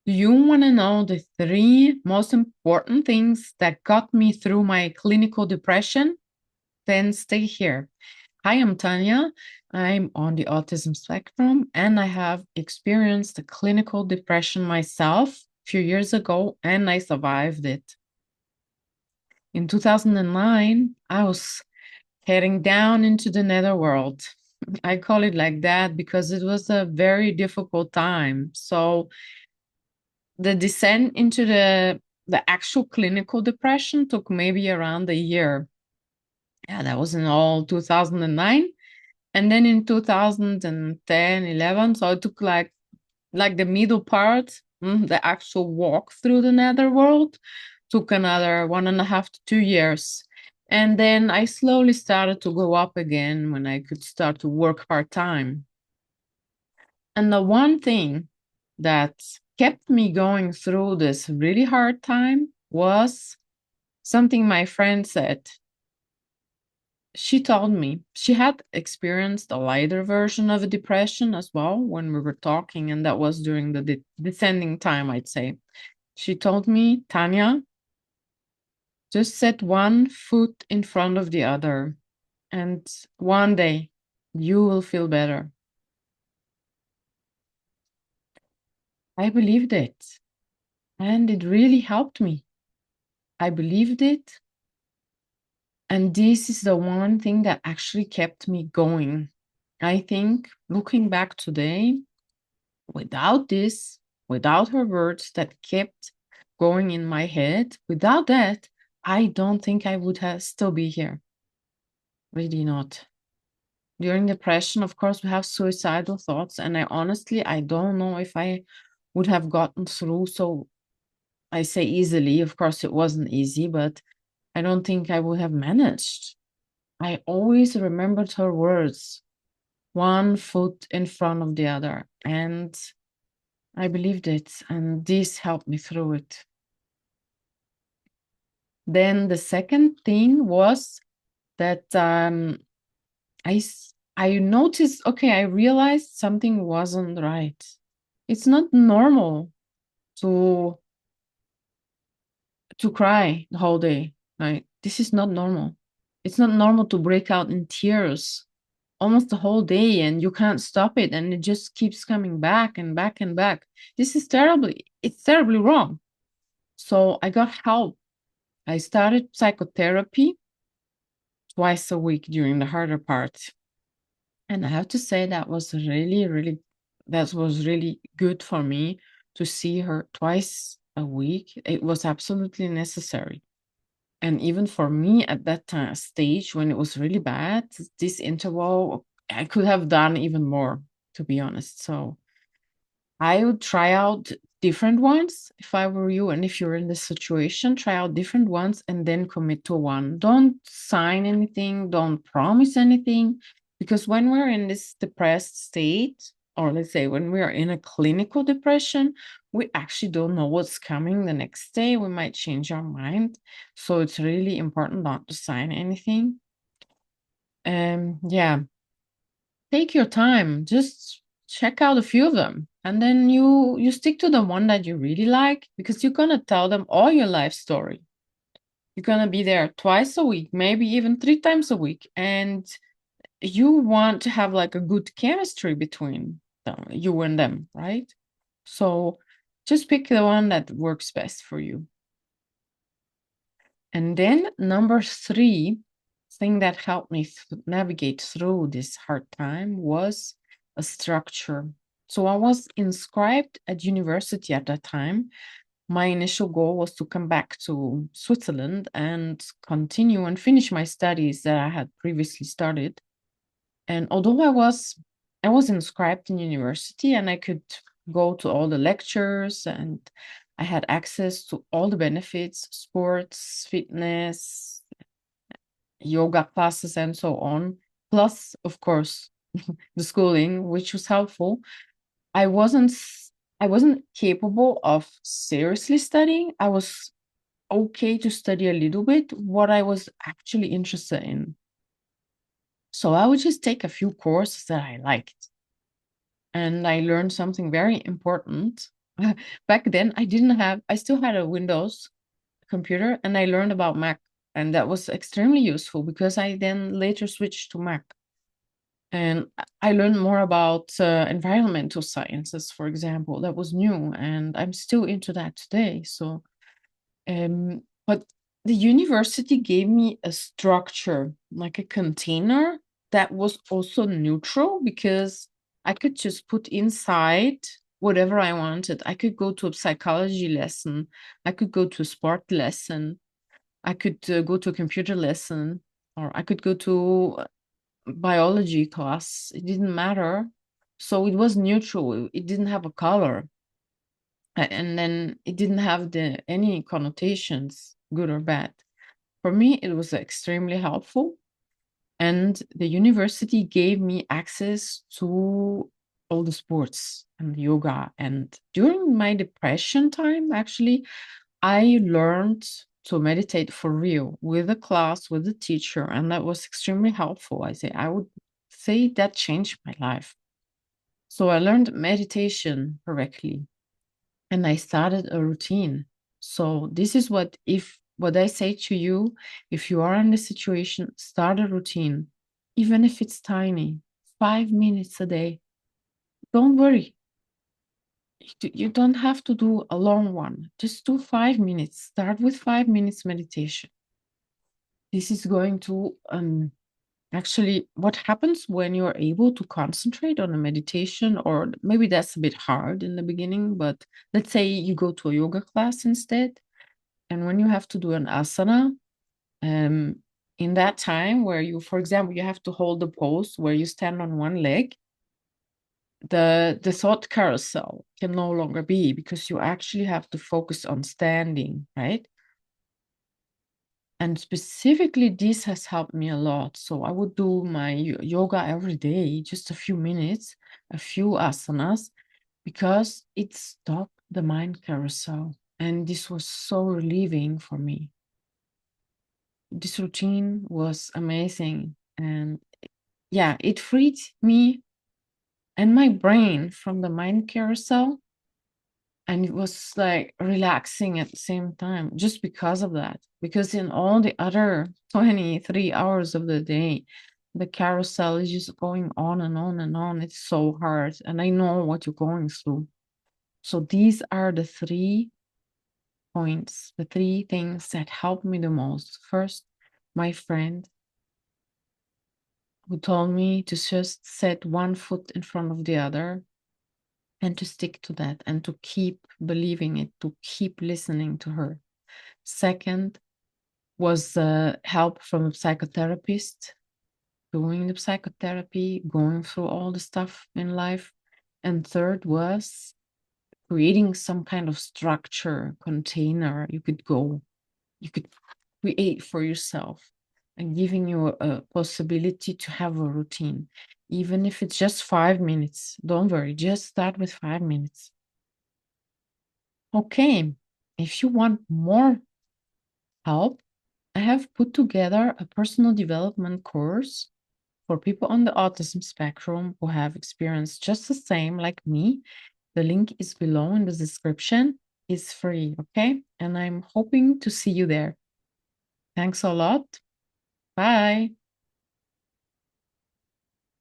Do you want to know the three most important things that got me through my clinical depression? Then stay here. Hi, I'm Tanya. I'm on the autism spectrum and I have experienced the clinical depression myself a few years ago and I survived it. In 2009, I was heading down into the netherworld. I call it like that because it was a very difficult time. So the descent into the actual clinical depression took maybe around a year. Yeah, that was in all 2009. And then in 2010, 11, so it took like the middle part, the actual walk through the netherworld took another 1.5 to 2 years. And then I slowly started to go up again when I could start to work part-time. And the one thing that kept me going through this really hard time was something my friend said. She told me she had experienced a lighter version of a depression as well when we were talking, and that was during the descending time, I'd say. She told me, Tanya, just set one foot in front of the other, and one day you will feel better. I believed it, and it really helped me. I believed it. And this is the one thing that actually kept me going. I think looking back today, without this, without her words that kept going in my head, without that, I don't think I would have still be here. Really not. During depression, of course, we have suicidal thoughts, and I don't know if I would have gotten through. So I say easily. Of course, it wasn't easy, but I don't think I would have managed. I always remembered her words, one foot in front of the other. And I believed it. And this helped me through it. Then the second thing was that I noticed, okay, I realized something wasn't right. It's not normal to cry the whole day. Like this is not normal. It's not normal to break out in tears almost the whole day and you can't stop it and it just keeps coming back and back and back. This is it's terribly wrong. So I got help. I started psychotherapy twice a week during the harder part. And I have to say that was really good for me to see her twice a week. It was absolutely necessary. And even for me at that time, stage when it was really bad, this interval, I could have done even more, to be honest. So I would try out different ones if I were you. And if you're in this situation, try out different ones and then commit to one. Don't sign anything, don't promise anything. Because when we're in this depressed state, or let's say when we are in a clinical depression, we actually don't know what's coming the next day. We might change our mind. So it's really important not to sign anything. Yeah, take your time. Just check out a few of them. And then you stick to the one that you really like because you're gonna tell them all your life story. You're gonna be there twice a week, maybe even 3 times a week. And you want to have like a good chemistry between them, you and them, right? So just pick the one that works best for you. And then number three thing that helped me navigate through this hard time was a structure. So I was inscribed at university at that time. My initial goal was to come back to Switzerland and continue and finish my studies that I had previously started. And although I was inscribed in university and I could go to all the lectures and I had access to all the benefits, sports, fitness, yoga classes, and so on, plus, of course, the schooling, which was helpful. I wasn't I wasn't capable of seriously studying. I was okay to study a little bit what I was actually interested in. So I would just take a few courses that I liked. And I learned something very important. Back then, I still had a Windows computer, and I learned about Mac. And that was extremely useful because I then later switched to Mac. And I learned more about environmental sciences, for example. That was new, and I'm still into that today. So, but the university gave me a structure, like a container that was also neutral because I could just put inside whatever I wanted. I could go to a psychology lesson, I could go to a sport lesson, I could go to a computer lesson, or I could go to biology class. It didn't matter. So it was neutral. It didn't have a color. And then it didn't have any connotations, good or bad. For me, it was extremely helpful. And the university gave me access to all the sports and yoga. And during my depression time, actually, I learned to meditate for real with a class, with a teacher, and that was extremely helpful. I would say that changed my life. So I learned meditation correctly and I started a routine. So this is what I say to you, if you are in this situation, start a routine, even if it's tiny, 5 minutes a day. Don't worry. You don't have to do a long one. Just do 5 minutes. Start with 5 minutes meditation. This is going to actually, what happens when you're able to concentrate on a meditation, or maybe that's a bit hard in the beginning, but let's say you go to a yoga class instead, and when you have to do an asana, um, in that time where you, for example, you have to hold the pose where you stand on one leg, the thought carousel can no longer be because you actually have to focus on standing, right? And specifically, this has helped me a lot. So I would do my yoga every day, just a few minutes, a few asanas, because it stopped the mind carousel. And this was so relieving for me. This routine was amazing. And yeah, it freed me and my brain from the mind carousel. And it was like relaxing at the same time just because of that. Because in all the other 23 hours of the day, the carousel is just going on and on and on. It's so hard. And I know what you're going through. So these are the 3 points, the 3 things that helped me the most. First, my friend who told me to just set one foot in front of the other and to stick to that and to keep believing it, to keep listening to her. Second was help from a psychotherapist, doing the psychotherapy, going through all the stuff in life. And third was creating some kind of structure, container you could create for yourself and giving you a possibility to have a routine. Even if it's just 5 minutes, don't worry, just start with 5 minutes. Okay, if you want more help, I have put together a personal development course for people on the autism spectrum who have experienced just the same like me. The link is below in the description. It's free, okay? And I'm hoping to see you there. Thanks a lot. Bye.